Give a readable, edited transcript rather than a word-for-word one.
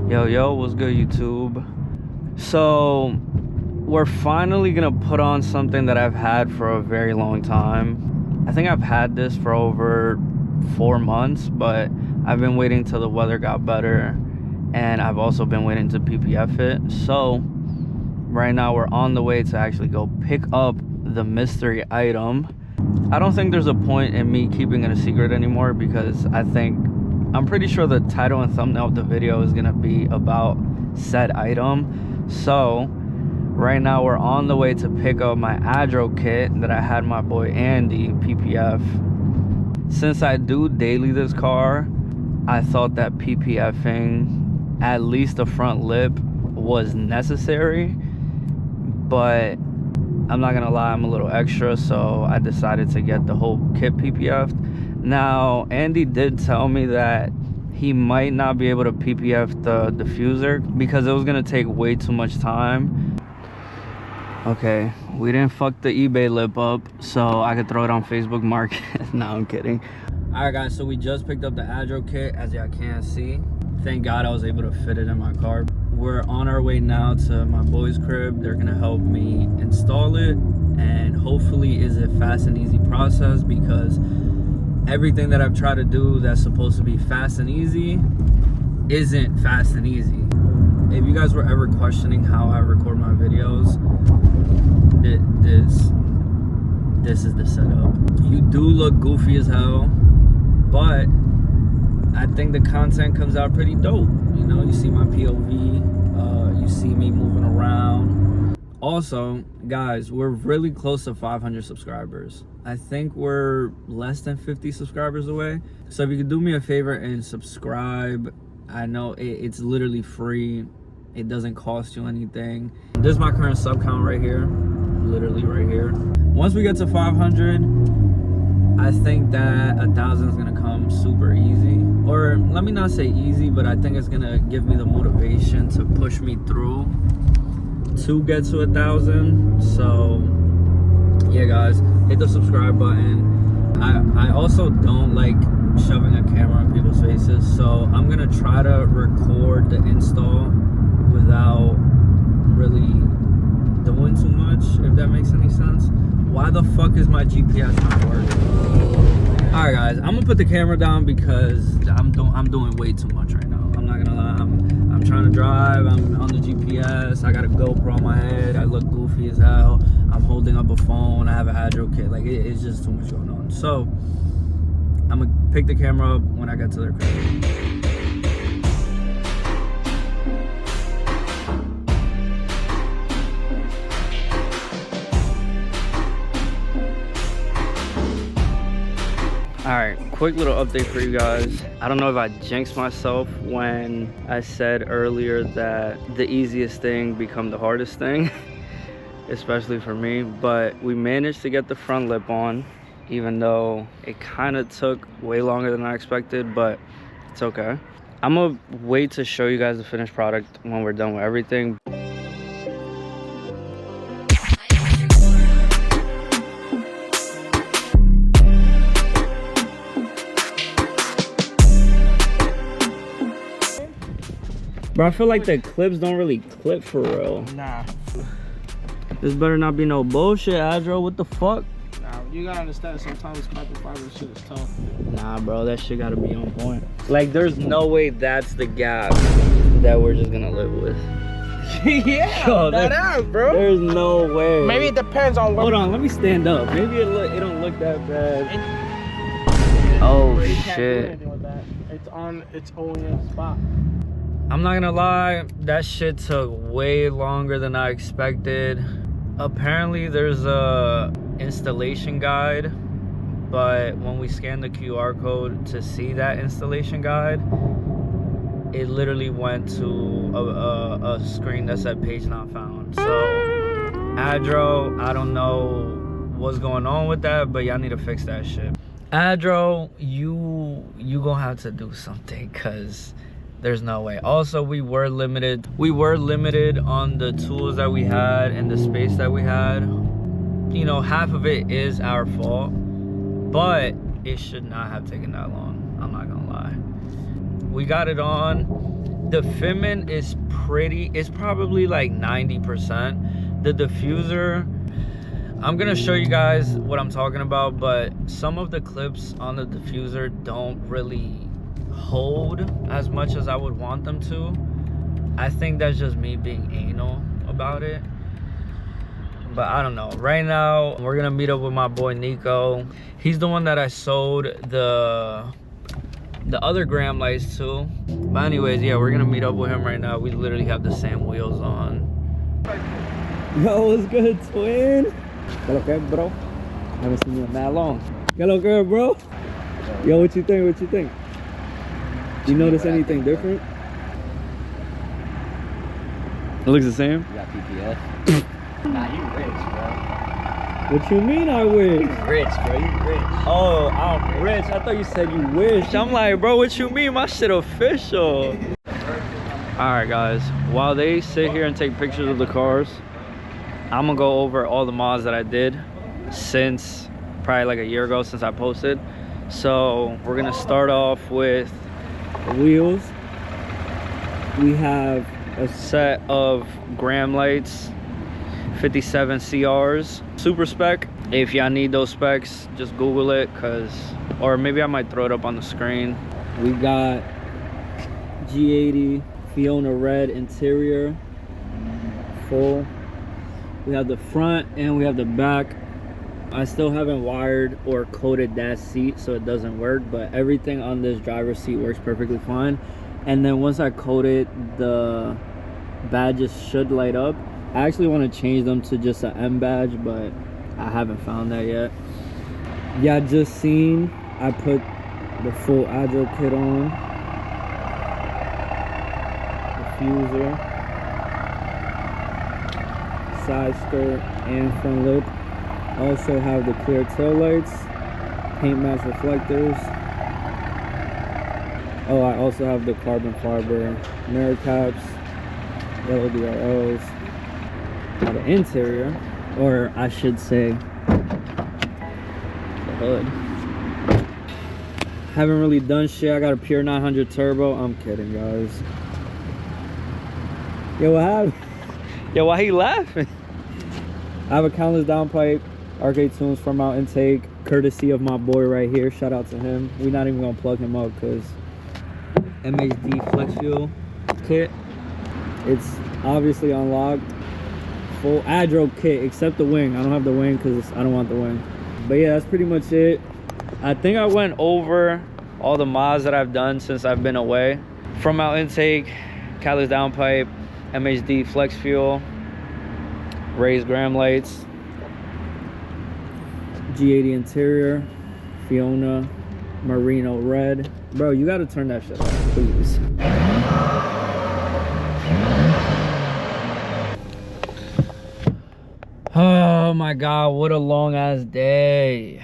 Yo, what's good, YouTube? So we're finally gonna put on something that I've had for a very long time. I think I've had this for over 4 months, but I've been waiting till the weather got better, and I've also been waiting to PPF it. So right now we're on the way to actually go pick up the mystery item. I don't think there's a point in me keeping it a secret anymore, because I'm pretty sure the title and thumbnail of the video is gonna be about said item. So right now we're on the way to pick up my ADRO kit that I had my boy Andy PPF. Since I do daily this car, I thought that PPFing at least the front lip was necessary, but I'm not gonna lie, I'm a little extra, so I decided to get the whole kit PPF'd. Now, Andy did tell me that he might not be able to PPF the diffuser because it was gonna take way too much time. Okay, we didn't fuck the eBay lip up, so I could throw it on Facebook Market. No, I'm kidding. All right, guys, so we just picked up the ADRO kit, as y'all can see. Thank God I was able to fit it in my car. We're on our way now to my boy's crib. They're gonna help me install it, and hopefully is a fast and easy process, because everything that I've tried to do that's supposed to be fast and easy isn't fast and easy. If you guys were ever questioning how I record my videos, this is the setup. You do look goofy as hell, but I think the content comes out pretty dope. You know, you see my POV, you see me moving around. Also, guys, we're really close to 500 subscribers. I think we're less than 50 subscribers away. So if you could do me a favor and subscribe, I know it's literally free. It doesn't cost you anything. This is my current sub count right here, literally right here. Once we get to 500, I think that 1,000 is gonna come super easy. Or let me not say easy, but I think it's gonna give me the motivation to push me through to get to 1,000. So yeah, guys, hit the subscribe button. I also don't like shoving a camera in people's faces, so I'm gonna try to record the install without really doing too much, if that makes any sense. Why the fuck is my GPS not working? All right, guys, I'm gonna put the camera down because I'm doing way too much right now. I'm not gonna lie. I'm trying to drive. I'm on the GPS. I got a GoPro on my head. I look goofy as hell. I'm holding up a phone. I have an ADRO kit. Like, it's just too much going on. So I'm gonna pick the camera up when I get to their crib. All right, quick little update for you guys. I don't know if I jinxed myself when I said earlier that the easiest thing become the hardest thing, especially for me, but we managed to get the front lip on, even though it kind of took way longer than I expected, but it's okay. I'm gonna wait to show you guys the finished product when we're done with everything. Bro, I feel like the clips don't really clip for real. Nah. This better not be no bullshit, ADRO. What the fuck? Nah, you gotta understand, sometimes carbon fiber shit is tough. Nah, bro, that shit gotta be on point. Like, there's no way that's the gap that we're just gonna live with. Yeah, Yo, that is, bro. There's no way. Maybe it depends on what. Hold on, let me stand up. Maybe it don't look that bad. Oh, you can't do shit. anything with that. It's on its OEM spot. I'm not gonna lie, that shit took way longer than I expected. Apparently there's a installation guide, but when we scanned the QR code to see that installation guide, it literally went to a screen that said page not found. So ADRO, I don't know what's going on with that, but y'all need to fix that shit. ADRO, you gonna have to do something, cause there's no way. Also, we were limited on the tools that we had and the space that we had. You know, half of it is our fault, but it should not have taken that long. I'm not gonna lie. We got it on. The fitment is pretty, it's probably like 90%. The diffuser, I'm gonna show you guys what I'm talking about, but some of the clips on the diffuser don't really hold as much as I would want them to. I think that's just me being anal about it, but I don't know. Right now we're gonna meet up with my boy Nico. He's the one that I sold the other gram lights to. But anyways, yeah, we're gonna meet up with him right now. We literally have the same wheels on. Yo, what's good, twin? Hello, good, bro. I haven't seen you in that long. Hello, good, bro. Yo, what you think? What you think? You notice anything different? It looks the same? You got PPF? Nah, you rich, bro. What you mean I wish? You rich, bro. You rich. Oh, I'm rich. I thought you said you wish. I'm like, bro, what you mean? My shit official. Alright, guys. While they sit here and take pictures of the cars, I'm gonna go over all the mods that I did since probably like a year ago since I posted. So we're gonna start off with the wheels. We have a set of gram lights, 57 CRs, super spec. If y'all need those specs, just Google it, or maybe I might throw it up on the screen. We got G80 Fiona red interior, full. We have the front and we have the back. I still haven't wired or coated that seat, so it doesn't work, but everything on this driver's seat works perfectly fine. And then once I coat it, the badges should light up. I actually want to change them to just an M badge, but I haven't found that yet. Yeah, just seen I put the full ADRO kit on. Diffuser, side skirt, and front lip. Also have the clear tail lights, paint match reflectors. Oh, I also have the carbon fiber mirror caps, LDRLs. Now the interior, or I should say the hood. Haven't really done shit. I got a pure 900 turbo. I'm kidding, guys. Yo, what happened? Yo, why he laughing? I have a countless downpipe, arcade tunes from out intake, courtesy of my boy right here. Shout out to him. We're not even gonna plug him up because MHD flex fuel kit. It's obviously unlocked. Full ADRO kit except the wing. I don't have the wing because I don't want the wing. But yeah, that's pretty much it. I think I went over all the mods that I've done since I've been away. From out intake, catalyst downpipe, MHD flex fuel, raised gram lights, G80 interior, Fiona merino red. Bro, you gotta turn that shit off, please. Oh my god, what a long ass day.